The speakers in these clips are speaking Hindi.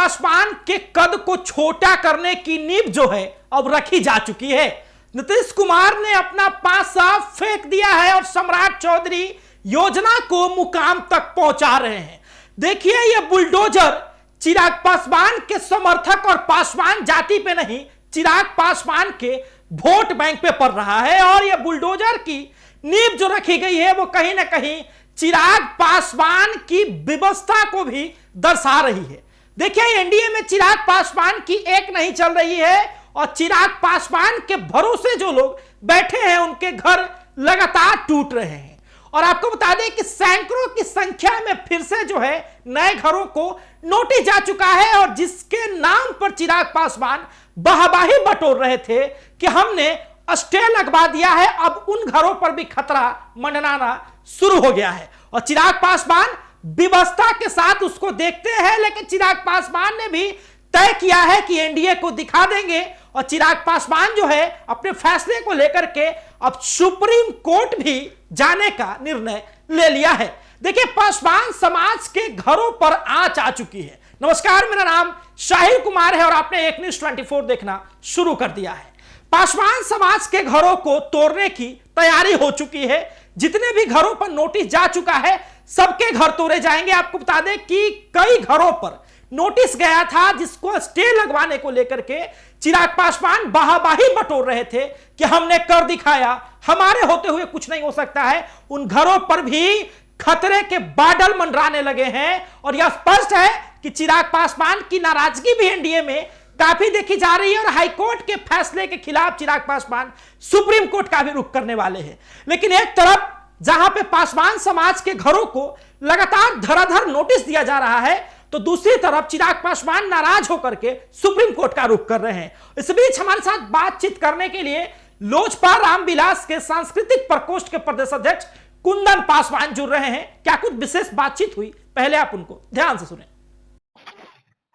पासवान के कद को छोटा करने की नींव जो है अब रखी जा चुकी है। नीतीश कुमार ने अपना पासा फेंक दिया है और सम्राट चौधरी योजना को मुकाम तक पहुंचा रहे हैं। देखिए, यह बुलडोजर चिराग पासवान के समर्थक और पासवान जाति पे नहीं, चिराग पासवान के वोट बैंक पे पड़ रहा है। और यह बुलडोजर की नींव जो रखी गई है वो कहीं ना कहीं चिराग पासवान की व्यवस्था को भी दर्शा रही है। देखिए, एनडीए में चिराग पासवान की एक नहीं चल रही है और चिराग पासवान के भरोसे जो लोग बैठे हैं उनके घर लगातार टूट रहे हैं। और आपको बता दें कि सैकड़ों की संख्या में फिर से जो है नए घरों को नोटिस जा चुका है और जिसके नाम पर चिराग पासवान वाहवाही बटोर रहे थे कि हमने स्टे लगवा दिया है, अब उन घरों पर भी खतरा मंडराना शुरू हो गया है। और चिराग पासवान व्यवस्था के साथ उसको देखते हैं, लेकिन चिराग पासवान ने भी तय किया है कि एनडीए को दिखा देंगे। और चिराग पासवान जो है अपने फैसले को लेकर के अब सुप्रीम कोर्ट भी जाने का निर्णय ले लिया है। देखिए, पासवान समाज के घरों पर आंच आ चुकी है। नमस्कार, मेरा नाम शाहिल कुमार है और आपने एक न्यूज़ 24 देखना शुरू कर दिया है। पासवान समाज के घरों को तोड़ने की तैयारी हो चुकी है। जितने भी घरों पर नोटिस जा चुका है सबके घर तोड़े जाएंगे। आपको बता दें कि कई घरों पर नोटिस गया था जिसको स्टे लगवाने को लेकर के चिराग पासवान वाहवाही बटोर रहे थे कि हमने कर दिखाया, हमारे होते हुए कुछ नहीं हो सकता है। उन घरों पर भी खतरे के बादल मंडराने लगे हैं और यह स्पष्ट है कि चिराग पासवान की नाराजगी भी एनडीए में काफी देखी जा रही है। और हाईकोर्ट के फैसले के खिलाफ चिराग पासवान सुप्रीम कोर्ट का भी रुख करने वाले हैं। लेकिन एक तरफ जहां पे पासवान समाज के घरों को लगातार धराधर नोटिस दिया जा रहा है, तो दूसरी तरफ चिराग पासवान नाराज होकर के सुप्रीम कोर्ट का रुख कर रहे हैं। इस बीच हमारे साथ बातचीत करने के लिए लोजपा रामविलास के सांस्कृतिक प्रकोष्ठ के प्रदेश अध्यक्ष कुंदन पासवान जुड़ रहे हैं। क्या कुछ विशेष बातचीत हुई, पहले आप उनको ध्यान से सुने।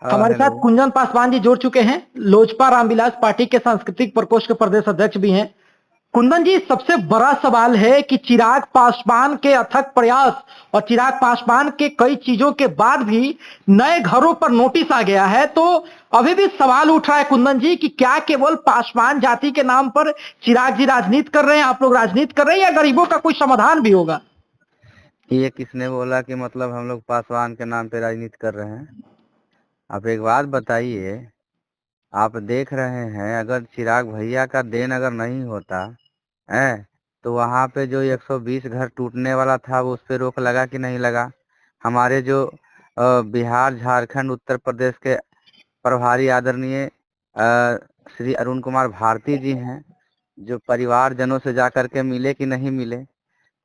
हमारे साथ कुंदन पासवान जी जुड़ चुके हैं, लोजपा रामविलास पार्टी के सांस्कृतिक प्रकोष्ठ के प्रदेश अध्यक्ष भी हैं। कुंदन जी, सबसे बड़ा सवाल है कि चिराग पासवान के अथक प्रयास और चिराग पासवान के कई चीजों के बाद भी नए घरों पर नोटिस आ गया है, तो अभी भी सवाल उठ रहा है कुंदन जी कि क्या केवल पासवान जाति के नाम पर चिराग जी राजनीति कर रहे हैं, आप लोग राजनीति कर रहे हैं, या गरीबों का कोई समाधान भी होगा? ये किसने बोला कि मतलब हम लोग पासवान के नाम पे राजनीति कर रहे हैं? आप एक बात बताइए, आप देख रहे हैं अगर चिराग भैया का देन अगर नहीं होता है तो वहाँ पे जो 120 घर टूटने वाला था वो उस पर रोक लगा कि नहीं लगा? हमारे जो बिहार, झारखंड, उत्तर प्रदेश के प्रभारी आदरणीय श्री अरुण कुमार भारती जी हैं, जो परिवारजनों से जा कर के मिले कि नहीं मिले?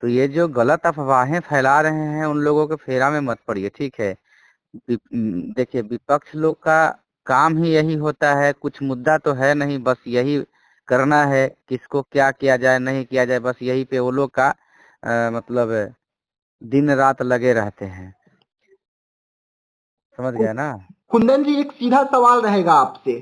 तो ये जो गलत अफवाहें फैला रहे हैं उन लोगों के फेरा में मत पड़िए, ठीक है? देखिए, विपक्ष लोग का काम ही यही होता है, कुछ मुद्दा तो है नहीं, बस यही करना है किसको क्या किया जाए नहीं किया जाए, बस यही पे वो लोग का मतलब दिन रात लगे रहते हैं। समझ गया ना? कुंदन जी, एक सीधा सवाल रहेगा आपसे।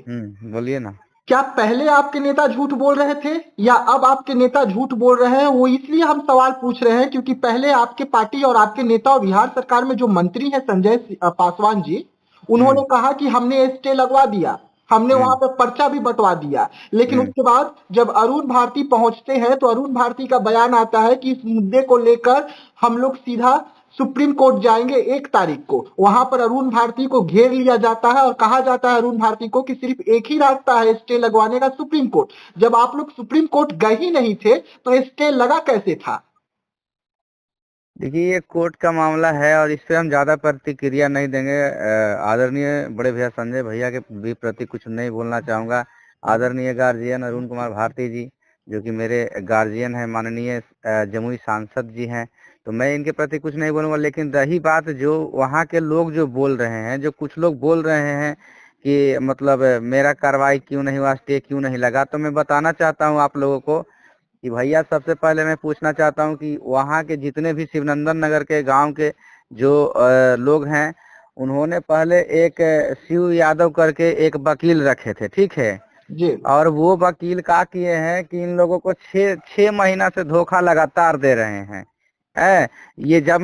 बोलिए ना। क्या पहले आपके नेता झूठ बोल रहे थे या अब आपके नेता झूठ बोल रहे हैं? वो इसलिए हम सवाल पूछ रहे हैं क्योंकि पहले आपके पार्टी और आपके नेता और बिहार सरकार में जो मंत्री है संजय पासवान जी, उन्होंने कहा कि हमने स्टे लगवा दिया, हमने वहां पे पर्चा भी बंटवा दिया। लेकिन उसके बाद जब अरुण भारती पहुंचते हैं तो अरुण भारती का बयान आता है कि इस मुद्दे को लेकर हम लोग सीधा सुप्रीम कोर्ट जाएंगे 1 तारीख को। वहां पर अरुण भारती को घेर लिया जाता है और कहा जाता है अरुण भारती को कि सिर्फ एक ही रास्ता है स्टे लगवाने का, सुप्रीम कोर्ट। जब आप लोग सुप्रीम कोर्ट गए ही नहीं थे तो स्टे लगा कैसे था? देखिए, ये कोर्ट का मामला है और इस पे हम ज्यादा प्रतिक्रिया नहीं देंगे। आदरणीय बड़े भैया संजय भैया के भी प्रति कुछ नहीं बोलना चाहूंगा। आदरणीय गार्जियन अरुण कुमार भारती जी, जो कि मेरे गार्जियन हैं, माननीय जमुई सांसद जी हैं, तो मैं इनके प्रति कुछ नहीं बोलूंगा। लेकिन रही बात जो वहाँ के लोग जो बोल रहे हैं, जो कुछ लोग बोल रहे हैं कि मतलब मेरा कार्रवाई क्यों नहीं हुआ, स्टे क्यों नहीं लगा, तो मैं बताना चाहता हूँ आप लोगों को कि भैया, सबसे पहले मैं पूछना चाहता हूँ कि वहाँ के जितने भी शिवनंदन नगर के गांव के जो लोग हैं, उन्होंने पहले एक शिव यादव करके एक वकील रखे थे, ठीक है जी। और वो वकील क्या किए हैं कि इन लोगों को 6 महीना से धोखा लगातार दे रहे हैं। ये जब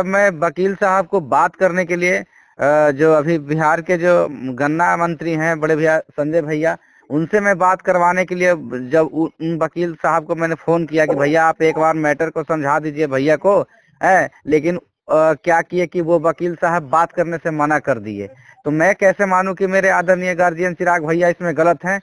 मैं वकील साहब को बात करने के लिए जो अभी बिहार के जो गन्ना मंत्री हैं बड़े भैया संजय भैया, उनसे मैं बात करवाने के लिए जब उन वकील साहब को मैंने फोन किया कि भैया आप एक बार मैटर को समझा दीजिए भैया को, है, लेकिन क्या किए कि वो वकील साहब बात करने से मना कर दिए। तो मैं कैसे मानूं कि मेरे आदरणीय गार्जियन चिराग भैया इसमें गलत हैं।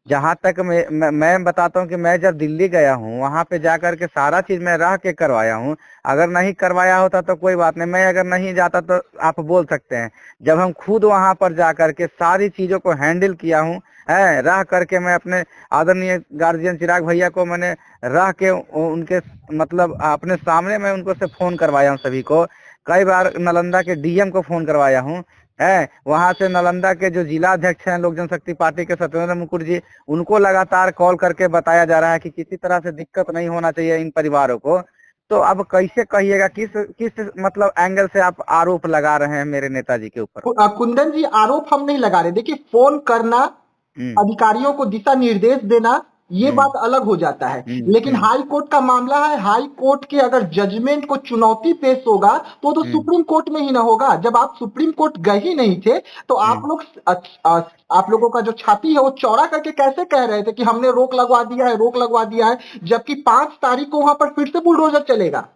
जहां तक मैं बताता हूं कि मैं जब दिल्ली गया हूं, वहां पे जाकर के सारा चीज मैं रह के करवाया हूं। अगर नहीं करवाया होता तो कोई बात नहीं, मैं अगर नहीं जाता तो आप बोल सकते हैं। जब हम खुद वहां पर जाकर के सारी चीजों को हैंडल किया हूं, है, रह करके मैं अपने आदरणीय गार्जियन चिराग भैया को मैंने रह के उनके मतलब अपने सामने मैं उनको से फोन करवाया हूँ सभी को। कई बार नालंदा के डीएम को फोन करवाया हूँ, है, वहां से नालंदा के जो जिला अध्यक्ष हैं लोक जनशक्ति पार्टी के सत्येंद्र मुकुट जी, उनको लगातार कॉल करके बताया जा रहा है कि किसी तरह से दिक्कत नहीं होना चाहिए इन परिवारों को। तो अब कैसे कहिएगा, किस किस मतलब एंगल से आप आरोप लगा रहे हैं मेरे नेताजी के ऊपर? कुंदन जी, आरोप हम नहीं लगा रहे। देखिए, फोन करना, अधिकारियों को दिशा निर्देश देना, ये बात अलग हो जाता है। लेकिन हाई कोर्ट का मामला है, हाई कोर्ट के अगर जजमेंट को चुनौती पेश होगा तो सुप्रीम कोर्ट में ही ना होगा। जब आप सुप्रीम कोर्ट गए ही नहीं थे तो आप लोगों का जो छाती है वो चौड़ा करके कैसे कह रहे थे कि हमने रोक लगवा दिया है, रोक लगवा दिया है, जबकि 5 तारीख को वहां पर फिर से बुलडोजर चलेगा।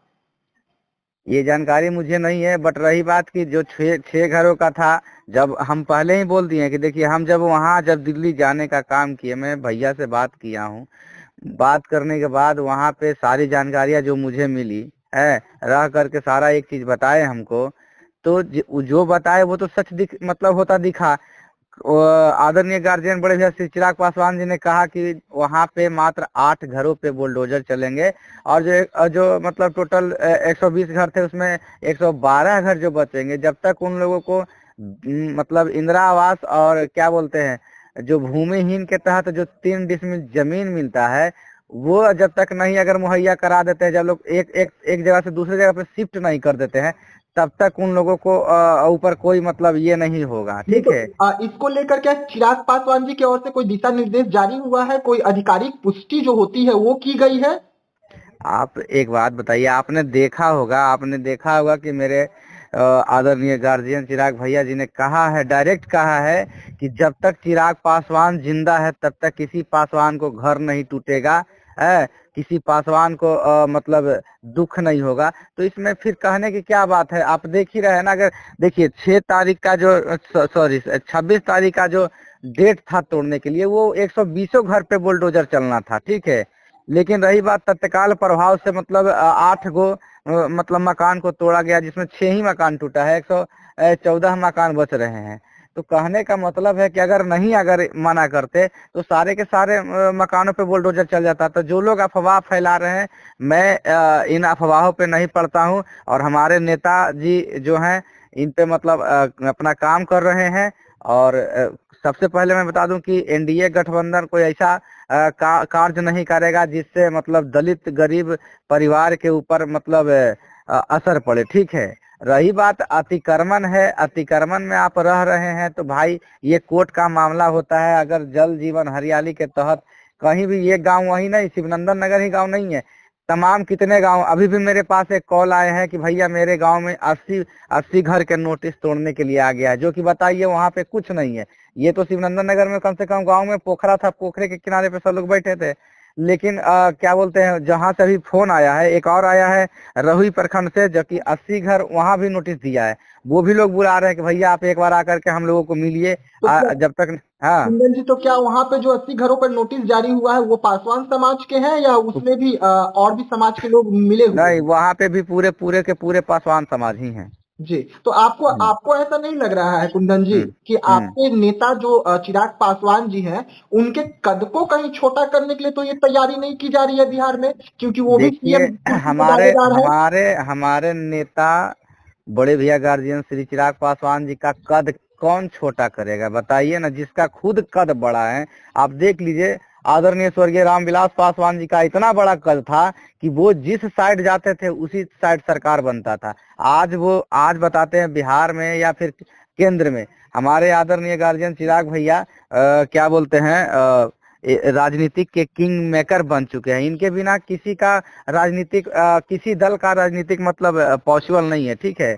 ये जानकारी मुझे नहीं है, बट रही बात की जो छह घरों का था, जब हम पहले ही बोल दिए कि देखिए हम जब दिल्ली जाने का काम किए, मैं भैया से बात किया हूँ। बात करने के बाद वहाँ पे सारी जानकारियां जो मुझे मिली है, रह करके सारा एक चीज बताए हमको, तो जो बताए वो तो सच मतलब होता दिखा। आदरणीय गार्जियन बड़े भैया श्री चिराग पासवान जी ने कहा कि वहाँ पे मात्र 8 घरों पे बुलडोजर चलेंगे, और जो मतलब टोटल 120 घर थे उसमें 112 घर जो बचेंगे, जब तक उन लोगों को मतलब इंदिरा आवास और क्या बोलते हैं जो भूमिहीन के तहत जो 3 डिसमिल जमीन मिलता है, वो जब तक नहीं अगर मुहैया करा देते हैं, जब लोग एक जगह से दूसरी जगह पे शिफ्ट नहीं कर देते हैं, तब तक उन लोगों को ऊपर कोई मतलब ये नहीं होगा। ठीक है, इसको लेकर क्या चिराग पासवान जी की ओर से कोई दिशा निर्देश जारी हुआ है, कोई आधिकारिक पुष्टि जो होती है वो की गई है? आप एक बात बताइए, आपने देखा होगा कि मेरे आदरणीय गार्जियन चिराग भैया जी ने कहा है, डायरेक्ट कहा है कि जब तक चिराग पासवान जिंदा है तब तक किसी पासवान को घर नहीं टूटेगा, है, किसी पासवान को मतलब दुख नहीं होगा। तो इसमें फिर कहने की क्या बात है? आप देख ही रहे हैं ना। अगर देखिए 6 तारीख का जो 26 तारीख का जो डेट था तोड़ने के लिए, वो 120 घर पे बुलडोजर चलना था, ठीक है। लेकिन रही बात तत्काल प्रभाव से मतलब 8 गो मतलब मकान को तोड़ा गया, जिसमें 6 ही मकान टूटा है, 114 मकान बच रहे हैं। तो कहने का मतलब है कि अगर मना करते तो सारे के सारे मकानों पे बुलडोजर चल जाता। तो जो लोग अफवाह फैला रहे हैं, मैं इन अफवाहों पे नहीं पड़ता हूं, और हमारे नेताजी जो हैं इन पे मतलब अपना काम कर रहे हैं। और सबसे पहले मैं बता दूं कि एनडीए गठबंधन कोई ऐसा कार्य नहीं करेगा जिससे मतलब दलित गरीब परिवार के ऊपर मतलब असर पड़े, ठीक है। रही बात अतिक्रमण है, अतिक्रमण में आप रह रहे हैं तो भाई ये कोर्ट का मामला होता है। अगर जल जीवन हरियाली के तहत कहीं भी, ये गांव वही नहीं, शिवनंदन नगर ही गांव नहीं है, तमाम कितने गांव, अभी भी मेरे पास एक कॉल आए हैं कि भैया मेरे गांव में 80 घर के नोटिस तोड़ने के लिए आ गया है, जो कि बताइए वहां पे कुछ नहीं है। ये तो शिवनंदन नगर में कम से कम गांव में पोखरा था, पोखरे के किनारे पे सब लोग बैठे थे। लेकिन क्या बोलते हैं, जहां से अभी फोन आया है, एक और आया है रहुई प्रखंड से, जो कि 80 घर वहां भी नोटिस दिया है। वो भी लोग बुला रहे हैं कि भैया आप एक बार आकर के हम लोगों को मिलिए, जब तक। हाँ कुंदन जी, तो क्या वहां पे जो 80 घरों पर नोटिस जारी हुआ है वो पासवान समाज के हैं या उसमें भी और भी समाज के लोग मिले हुए नहीं, हैं? वहां पे भी पूरे के पूरे पासवान समाज ही हैं। जी, तो आपको ऐसा नहीं लग रहा है कुंदन जी हम्म कि हम्म आपके नेता जो चिराग पासवान जी हैं, उनके कद को कहीं छोटा करने के लिए तो ये तैयारी नहीं की जा रही है बिहार में, क्योंकि वो भी देखिए, सीएम कुर्सी पे हमारे दावेदार है। हमारे हमारे नेता बड़े भैया गार्जियन श्री चिराग पासवान जी का कद कौन छोटा करेगा बताइए ना, जिसका खुद कद बड़ा है। आप देख लीजिए, आदरणीय स्वर्गीय रामविलास पासवान जी का इतना बड़ा कद था कि वो जिस साइड जाते थे उसी साइड सरकार बनता था। आज बताते हैं बिहार में या फिर केंद्र में हमारे आदरणीय गार्जियन चिराग भैया क्या बोलते हैं, राजनीतिक के किंग मेकर बन चुके हैं। इनके बिना किसी दल का राजनीतिक मतलब पॉसिबल नहीं है, ठीक है।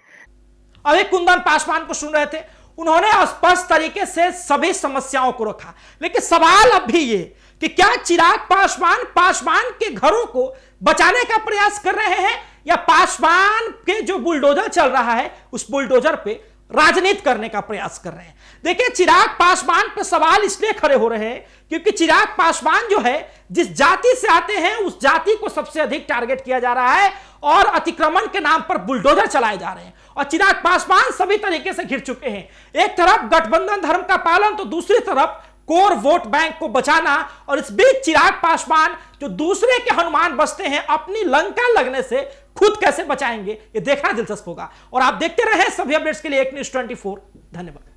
अभी कुंदन पासवान को सुन रहे थे, उन्होंने स्पष्ट तरीके से सभी समस्याओं को रखा, लेकिन सवाल अब भी ये कि क्या चिराग पासवान के घरों को बचाने का प्रयास कर रहे हैं या पासवान के जो बुलडोजर चल रहा है उस बुलडोजर पे राजनीति करने का प्रयास कर रहे हैं। देखिए, चिराग पासवान पर सवाल इसलिए खड़े हो रहे हैं क्योंकि चिराग पासवान जो है जिस जाति से आते हैं उस जाति को सबसे अधिक टारगेट किया जा रहा है और अतिक्रमण के नाम पर बुलडोजर चलाए जा रहे हैं और चिराग पासवान सभी तरीके से घिर चुके हैं। एक तरफ गठबंधन धर्म का पालन तो दूसरी तरफ कोर वोट बैंक को बचाना, और इस बीच चिराग पासवान जो दूसरे के हनुमान बसते हैं अपनी लंका लगने से खुद कैसे बचाएंगे, ये देखना दिलचस्प होगा। और आप देखते रहे सभी अपडेट्स के लिए एक न्यूज़ 24। धन्यवाद।